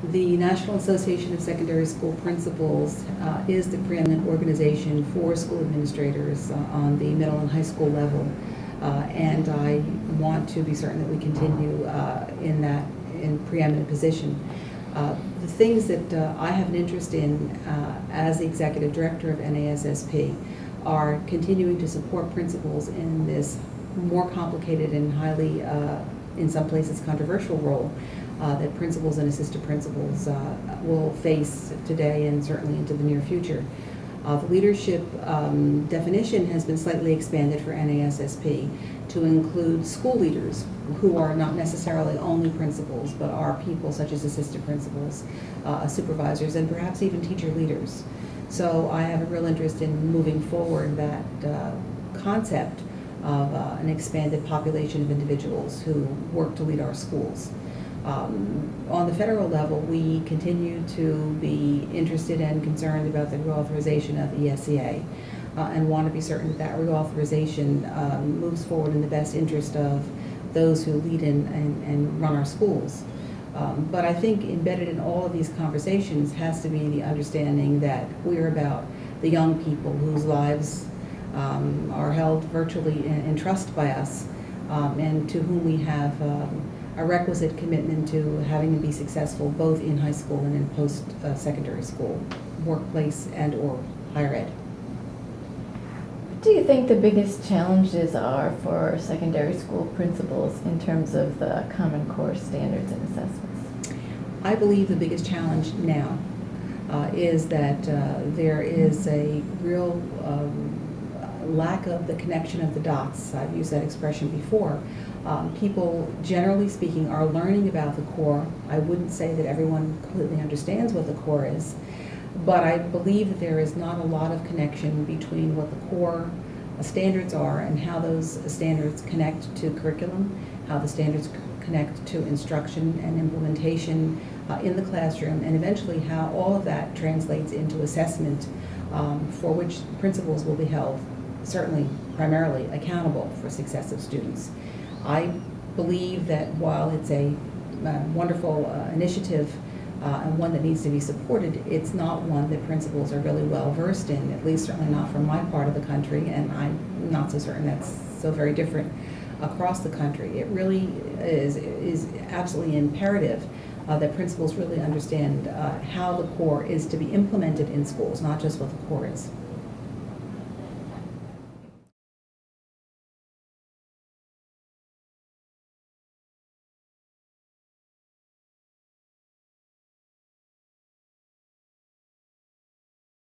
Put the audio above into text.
The National Association of Secondary School Principals is the preeminent organization for school administrators on the middle and high school level, and I want to be certain that we continue in preeminent position. The things that I have an interest in as the executive director of NASSP are continuing to support principals in this more complicated and highly, in some places, controversial role that principals and assistant principals will face today and certainly into the near future. The leadership definition has been slightly expanded for NASSP to include school leaders who are not necessarily only principals, but are people such as assistant principals, supervisors, and perhaps even teacher leaders. So I have a real interest in moving forward that concept of an expanded population of individuals who work to lead our schools. On the federal level, we continue to be interested and concerned about the reauthorization of ESEA and want to be certain that that reauthorization moves forward in the best interest of those who lead and run our schools. But I think embedded in all of these conversations has to be the understanding that we're about the young people whose lives are held virtually in trust by us, and to whom we have a requisite commitment to having them be successful both in high school and in post-secondary school, workplace and or higher ed. What do you think the biggest challenges are for secondary school principals in terms of the Common Core standards and assessments? I believe the biggest challenge now is that there is a real lack of the connection of the dots. I've used that expression before. People, generally speaking, are learning about the core. I wouldn't say that everyone completely understands what the core is, but I believe that there is not a lot of connection between what the core standards are and how those standards connect to curriculum, how the standards connect to instruction and implementation in the classroom, and eventually how all of that translates into assessment for which principals will be held, certainly primarily, accountable for success of students. I believe that while it's a wonderful initiative and one that needs to be supported, it's not one that principals are really well versed in, at least certainly not from my part of the country, and I'm not so certain that's so very different across the country. It really is absolutely imperative that principals really understand how the core is to be implemented in schools, not just what the core is.